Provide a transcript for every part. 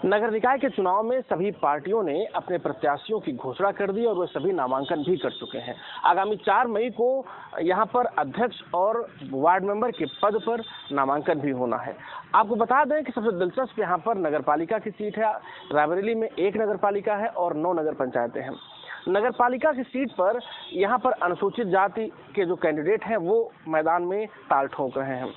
नगर निकाय के चुनाव में सभी पार्टियों ने अपने प्रत्याशियों की घोषणा कर दी और वे सभी नामांकन भी कर चुके हैं। आगामी 4 मई को यहां पर अध्यक्ष और वार्ड मेंबर के पद पर नामांकन भी होना है। आपको बता दें कि सबसे दिलचस्प यहां पर नगरपालिका की सीट है। रायबरेली में 1 नगरपालिका है और 9 नगर पंचायतें हैं। नगरपालिका की सीट पर यहां पर अनुसूचित जाति के जो कैंडिडेट हैं वो मैदान में ताल ठोक रहे हैं।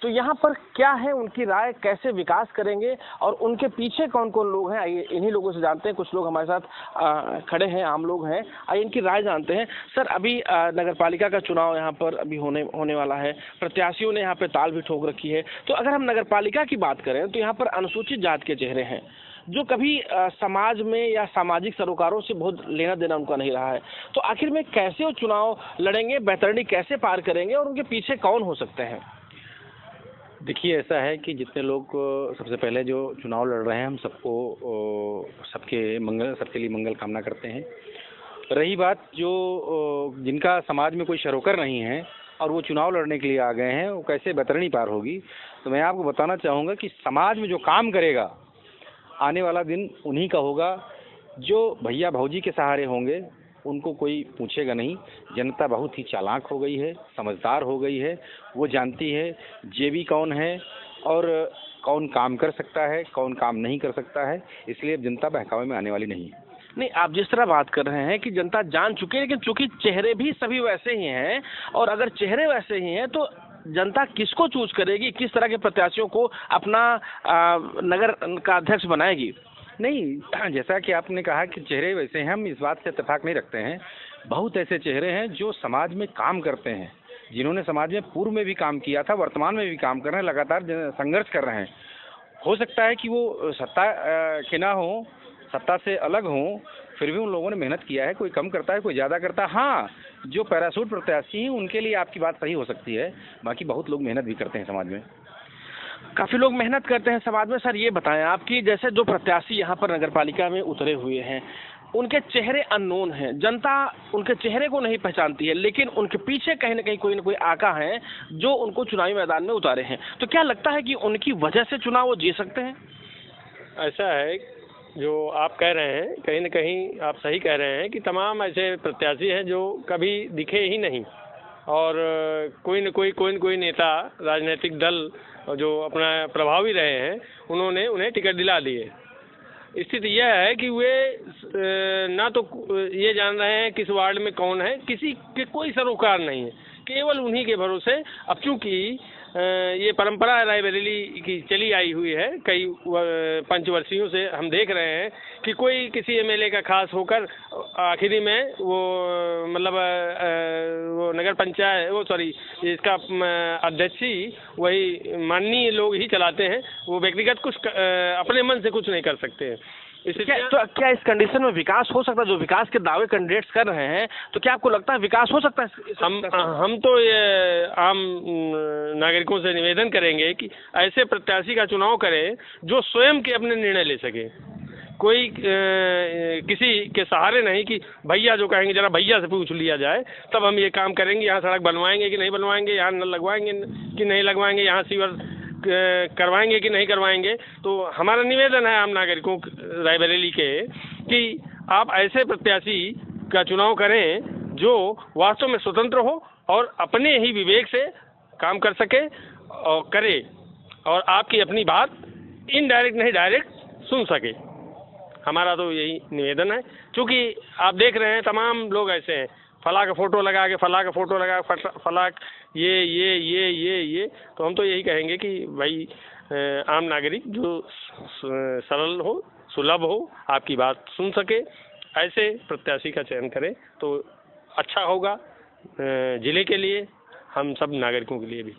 तो यहाँ पर क्या है उनकी राय, कैसे विकास करेंगे और उनके पीछे कौन कौन लोग हैं, आइए इन्हीं लोगों से जानते हैं। कुछ लोग हमारे साथ खड़े हैं, आम लोग हैं, आइए इनकी राय जानते हैं। सर, अभी नगरपालिका का चुनाव यहाँ पर अभी होने वाला है, प्रत्याशियों ने यहाँ पे ताल भी ठोक रखी है। तो अगर हम नगरपालिका की बात करें तो यहाँ पर अनुसूचित जाति के चेहरे हैं जो कभी समाज में या सामाजिक सरोकारों से बहुत लेना देना उनका नहीं रहा है। तो आखिर में कैसे वो चुनाव लड़ेंगे, बैतरणी कैसे पार करेंगे और उनके पीछे कौन हो सकते हैं? देखिए, ऐसा है कि जितने लोग सबसे पहले जो चुनाव लड़ रहे हैं, हम सबके लिए मंगल कामना करते हैं। रही बात जो जिनका समाज में कोई सरोकार नहीं है और वो चुनाव लड़ने के लिए आ गए हैं, वो कैसे बैतरणी पार होगी, तो मैं आपको बताना चाहूँगा कि समाज में जो काम करेगा आने वाला दिन उन्हीं का होगा। जो भैया भौजी के सहारे होंगे उनको कोई पूछेगा नहीं। जनता बहुत ही चालाक हो गई है, समझदार हो गई है। वो जानती है जेबी कौन है और कौन काम कर सकता है, कौन काम नहीं कर सकता है। इसलिए अब जनता बहकावे में आने वाली नहीं है। नहीं, आप जिस तरह बात कर रहे हैं कि जनता जान चुकी है, लेकिन चूंकि चेहरे भी सभी वैसे ही हैं और अगर चेहरे वैसे ही हैं तो जनता किसको चूज करेगी, किस तरह के प्रत्याशियों को अपना नगर का अध्यक्ष बनाएगी? नहीं, जैसा कि आपने कहा कि चेहरे वैसे हैं, हम इस बात से इत्तेफाक नहीं रखते हैं। बहुत ऐसे चेहरे हैं जो समाज में काम करते हैं, जिन्होंने समाज में पूर्व में भी काम किया था, वर्तमान में भी काम कर रहे हैं, लगातार संघर्ष कर रहे हैं। हो सकता है कि वो सत्ता के ना हो, सत्ता से अलग हो, फिर भी उन लोगों ने मेहनत किया है। कोई कम करता है, कोई ज़्यादा करता है। हाँ, जो पैराशूट प्रत्याशी हैं उनके लिए आपकी बात सही हो सकती है, बाकी बहुत लोग मेहनत भी करते हैं समाज में। काफी लोग मेहनत करते हैं समाज में। सर, ये बताएं आप कि जैसे जो प्रत्याशी यहाँ पर नगरपालिका में उतरे हुए हैं, उनके चेहरे अननोन हैं, जनता उनके चेहरे को नहीं पहचानती है, लेकिन उनके पीछे कहीं ना कोई आका है जो उनको चुनावी मैदान में उतारे हैं। तो क्या लगता है कि उनकी वजह से चुनाव वो जी सकते हैं? ऐसा है, जो आप कह रहे हैं कहीं न कहीं आप सही कह रहे हैं कि तमाम ऐसे प्रत्याशी हैं जो कभी दिखे ही नहीं और कोई न कोई नेता, राजनीतिक दल जो अपना प्रभावी रहे हैं, उन्होंने उन्हें टिकट दिला दिए। स्थिति यह है कि वे ना तो ये जान रहे हैं किस वार्ड में कौन है, किसी के कोई सरोकार नहीं है, केवल उन्हीं के भरोसे। अब चूंकि ये परंपरा रायबरेली की चली आई हुई है, कई पंचवर्षियों से हम देख रहे हैं कि कोई किसी एमएलए का खास होकर आखिरी में वो मतलब वो नगर पंचायत इसका अध्यक्ष ही वही माननीय लोग ही चलाते हैं। वो व्यक्तिगत कुछ अपने मन से कुछ नहीं कर सकते हैं। तो क्या इस कंडीशन में विकास हो सकता है? जो विकास के दावे कैंडिडेट्स कर रहे हैं, तो क्या आपको लगता है विकास हो सकता है? हम तो ये आम नागरिकों से निवेदन करेंगे कि ऐसे प्रत्याशी का चुनाव करें जो स्वयं के अपने निर्णय ले सके। कोई किसी के सहारे नहीं कि भैया जो कहेंगे जरा भैया से पूछ लिया जाए तब हम ये काम करेंगे, यहाँ सड़क बनवाएंगे कि नहीं बनवाएंगे, यहाँ नल लगवाएंगे कि नहीं लगवाएंगे, यहाँ सीवर करवाएंगे कि नहीं करवाएंगे। तो हमारा निवेदन है आम नागरिकों रायबरेली के कि आप ऐसे प्रत्याशी का चुनाव करें जो वास्तव में स्वतंत्र हो और अपने ही विवेक से काम कर सके और करे और आपकी अपनी बात इनडायरेक्ट नहीं डायरेक्ट सुन सके। हमारा तो यही निवेदन है। क्योंकि आप देख रहे हैं तमाम लोग ऐसे हैं, फला का फोटो लगा के फला का फोटो लगा फला ये। तो हम तो यही कहेंगे कि भाई आम नागरिक जो सरल हो, सुलभ हो, आपकी बात सुन सके, ऐसे प्रत्याशी का चयन करें तो अच्छा होगा जिले के लिए, हम सब नागरिकों के लिए भी।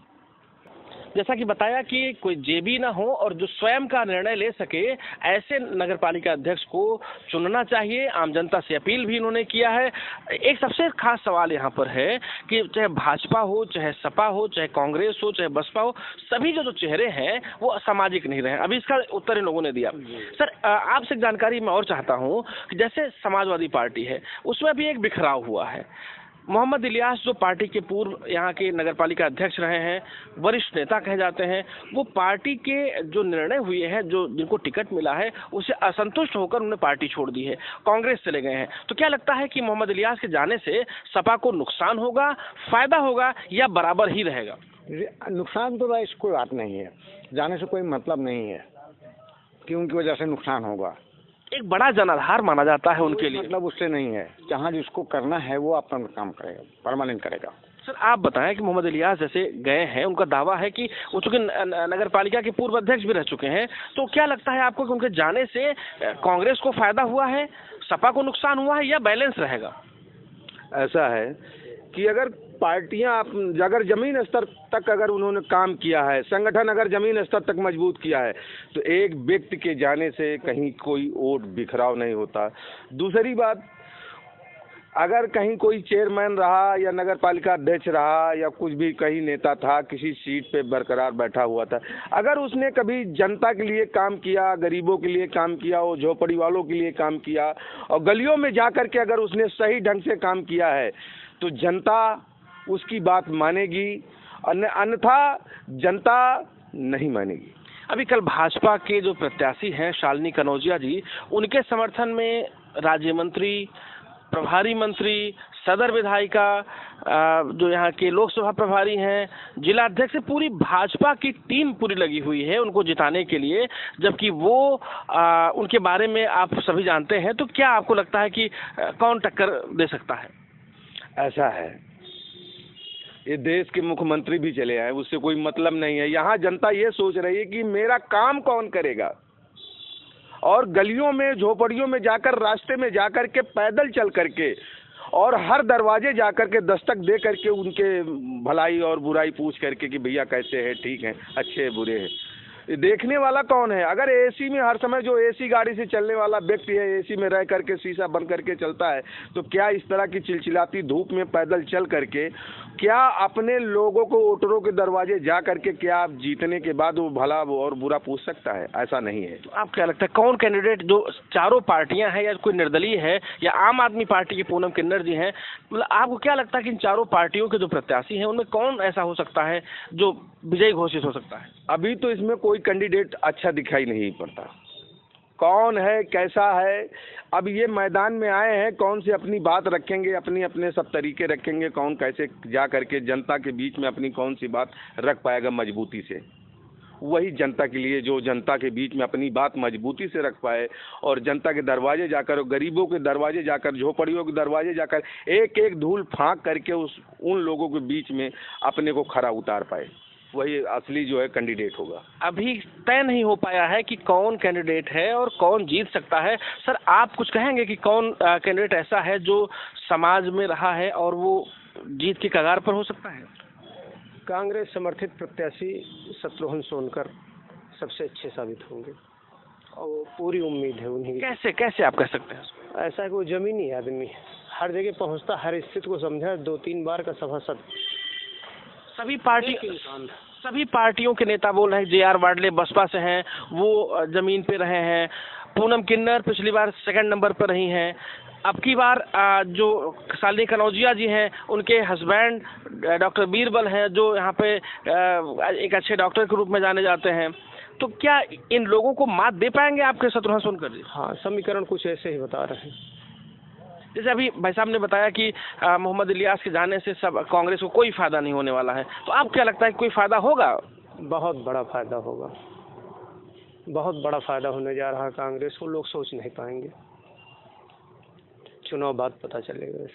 जैसा कि बताया कि कोई जेबी ना हो और जो स्वयं का निर्णय ले सके, ऐसे नगरपालिका अध्यक्ष को चुनना चाहिए। आम जनता से अपील भी इन्होंने किया है। एक सबसे खास सवाल यहाँ पर है कि चाहे भाजपा हो, चाहे सपा हो, चाहे कांग्रेस हो, चाहे बसपा हो, सभी जो चेहरे हैं वो सामाजिक नहीं रहे। अभी इसका उत्तर इन लोगों ने दिया। सर, आपसे जानकारी मैं और चाहता हूँ कि जैसे समाजवादी पार्टी है, उसमें भी एक बिखराव हुआ है। मोहम्मद इलियास जो पार्टी के पूर्व यहाँ के नगरपालिका अध्यक्ष रहे हैं, वरिष्ठ नेता कहे जाते हैं, वो पार्टी के जो निर्णय हुए हैं, जो जिनको टिकट मिला है उससे असंतुष्ट होकर उन्होंने पार्टी छोड़ दी है, कांग्रेस चले गए हैं। तो क्या लगता है कि मोहम्मद इलियास के जाने से सपा को नुकसान होगा, फायदा होगा या बराबर ही रहेगा? नुकसान तो भाई कोई बात नहीं है, जाने से कोई मतलब नहीं है कि उनकी वजह से नुकसान होगा। एक बड़ा जनाधार माना जाता है उनके लिए। मतलब उससे नहीं है, जहाँ जिसको करना है वो अपना काम करेगा, परमानेंट करेगा। सर आप बताएं कि मोहम्मद इलियास जैसे गए हैं, उनका दावा है कि वो चूंकि नगर पालिका के पूर्व अध्यक्ष भी रह चुके हैं, तो क्या लगता है आपको कि उनके जाने से कांग्रेस को फायदा हुआ है, सपा को नुकसान हुआ है या बैलेंस रहेगा? ऐसा है कि अगर पार्टियां अगर जमीन स्तर तक अगर उन्होंने काम किया है, संगठन अगर जमीन स्तर तक मजबूत किया है, तो एक व्यक्ति के जाने से कहीं कोई वोट बिखराव नहीं होता। दूसरी बात, अगर कहीं कोई चेयरमैन रहा या नगर पालिका अध्यक्ष रहा या कुछ भी कहीं नेता था, किसी सीट पे बरकरार बैठा हुआ था, अगर उसने कभी जनता के लिए काम किया, गरीबों के लिए काम किया, वो झोपड़ी वालों के लिए काम किया और गलियों में जा कर के अगर उसने सही ढंग से काम किया है, तो जनता उसकी बात मानेगी, अन्यथा जनता नहीं मानेगी। अभी कल भाजपा के जो प्रत्याशी हैं शालिनी कनौजिया जी, उनके समर्थन में राज्य मंत्री, प्रभारी मंत्री, सदर विधायिका, जो यहाँ के लोकसभा प्रभारी हैं, जिला अध्यक्ष, पूरी भाजपा की टीम पूरी लगी हुई है उनको जिताने के लिए, जबकि वो उनके बारे में आप सभी जानते हैं। तो क्या आपको लगता है कि कौन टक्कर दे सकता है? ऐसा है, ये देश के मुख्यमंत्री भी चले आए, उससे कोई मतलब नहीं है। यहाँ जनता ये सोच रही है कि मेरा काम कौन करेगा, और गलियों में झोपड़ियों में जाकर, रास्ते में जाकर के, पैदल चल करके और हर दरवाजे जाकर के दस्तक दे करके उनके भलाई और बुराई पूछ करके कि भैया कैसे है, ठीक है, अच्छे बुरे हैं। देखने वाला कौन है? अगर एसी में हर समय जो एसी गाड़ी से चलने वाला व्यक्ति है, एसी में रह करके शीशा बंद करके चलता है, तो क्या इस तरह की चिलचिलाती धूप में पैदल चल करके क्या अपने लोगों को वोटरों के दरवाजे जा करके क्या आप जीतने के बाद वो भला और बुरा पूछ सकता है? ऐसा नहीं है। तो आप क्या लगता है कौन कैंडिडेट, जो चारों पार्टियां हैं या कोई निर्दलीय है या आम आदमी पार्टी के पूनम किन्नर जी हैं, मतलब आपको क्या लगता है कि इन चारों पार्टियों के जो प्रत्याशी हैं उनमें कौन ऐसा हो सकता है जो विजयी घोषित हो सकता है? अभी तो इसमें कोई कैंडिडेट अच्छा दिखाई नहीं पड़ता, कौन है, कैसा है। अब ये मैदान में आए हैं, कौन से अपनी बात रखेंगे, अपने सब तरीके रखेंगे, कौन कैसे जा करके जनता के बीच में अपनी कौन सी बात रख पाएगा मजबूती से। वही जनता के लिए, जो जनता के बीच में अपनी बात मजबूती से रख पाए और जनता के दरवाजे जाकर, गरीबों के दरवाजे जाकर, झोपड़ियों के दरवाजे जाकर एक एक धूल फाँक करके उन लोगों के बीच में अपने को खरा उतार पाए, वही असली जो है कैंडिडेट होगा। अभी तय नहीं हो पाया है कि कौन कैंडिडेट है और कौन जीत सकता है। सर आप कुछ कहेंगे कि कौन कैंडिडेट ऐसा है जो समाज में रहा है और वो जीत की कगार पर हो सकता है? कांग्रेस समर्थित प्रत्याशी शत्रुघ्न सोनकर सबसे अच्छे साबित होंगे और पूरी उम्मीद है उन्हीं। कैसे आप कह सकते हैं? ऐसा है कि वो जमीनी आदमी है, हर जगह पहुंचता, हर स्थिति को समझा, 2-3 बार का सभासद। सभी पार्टियों के नेता बोल रहे हैं, जे.आर. वार्डले बसपा से हैं, वो जमीन पे रहे हैं, पूनम किन्नर पिछली बार 2nd नंबर पर रही हैं, अब की बार जो शालिनी कनौजिया जी हैं उनके हस्बैंड डॉक्टर बीरबल हैं, जो यहाँ पे एक अच्छे डॉक्टर के रूप में जाने जाते हैं। तो क्या इन लोगों को मात दे पाएंगे आपके शत्रुघ्न सोनकर जी? हाँ, समीकरण कुछ ऐसे ही बता रहे हैं। जैसे अभी भाई साहब ने बताया कि मोहम्मद इलियास के जाने से सब कांग्रेस को कोई फायदा नहीं होने वाला है, तो आपको क्या लगता है कि कोई फायदा होगा? बहुत बड़ा फायदा होगा, बहुत बड़ा फायदा होने जा रहा है कांग्रेस को, लोग सोच नहीं पाएंगे, चुनाव बाद पता चलेगा।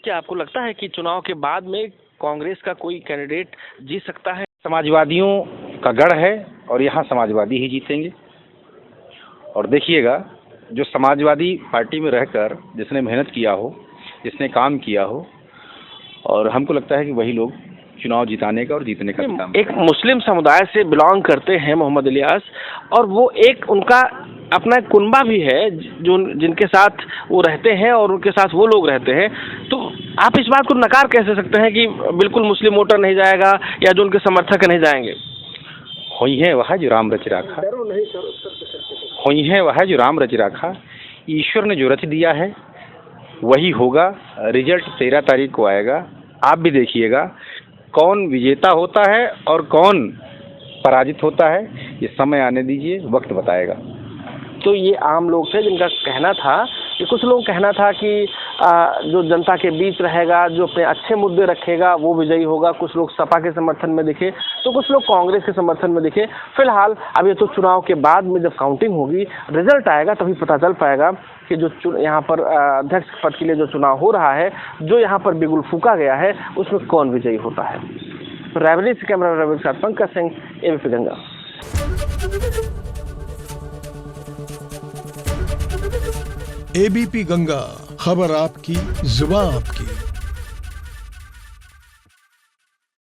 क्या आपको लगता है कि चुनाव के बाद में कांग्रेस का कोई कैंडिडेट जीत सकता है? समाजवादियों का गढ़ है और यहाँ समाजवादी ही जीतेंगे। और देखिएगा, जो समाजवादी पार्टी में रहकर जिसने मेहनत किया हो, जिसने काम किया हो, और हमको लगता है कि वही लोग चुनाव जिताने का और जीतने का काम। एक मुस्लिम समुदाय से बिलोंग करते हैं मोहम्मद इलियास, और वो एक उनका अपना कुनबा भी है जो जिनके साथ वो रहते हैं और उनके साथ वो लोग रहते हैं। तो आप इस बात को नकार कैसे सकते हैं कि बिल्कुल मुस्लिम वोटर नहीं जाएगा या जो उनके समर्थक नहीं जाएंगे? हुई है वह जो राम रच राखा, हुई है वह जो राम रच राखा। ईश्वर ने जो रच दिया है वही होगा। रिजल्ट 13 तारीख को आएगा, आप भी देखिएगा कौन विजेता होता है और कौन पराजित होता है। ये समय आने दीजिए, वक्त बताएगा। तो ये आम लोग थे जिनका कहना था कि कुछ लोग कहना था कि जो जनता के बीच रहेगा, जो अपने अच्छे मुद्दे रखेगा वो विजयी होगा। कुछ लोग सपा के समर्थन में दिखे तो कुछ लोग कांग्रेस के समर्थन में दिखे। फिलहाल अब ये तो चुनाव के बाद में जब काउंटिंग होगी, रिजल्ट आएगा, तभी पता चल पाएगा कि जो यहाँ पर अध्यक्ष पद के लिए जो चुनाव हो रहा है, जो यहाँ पर बिगुल फूका गया है, उसमें कौन विजयी होता है। रायबरेली से कैमरा रवि के साथ पंकज सिंह, एबीपी गंगा। एबीपी गंगा, खबर आपकी, जुबान आपकी।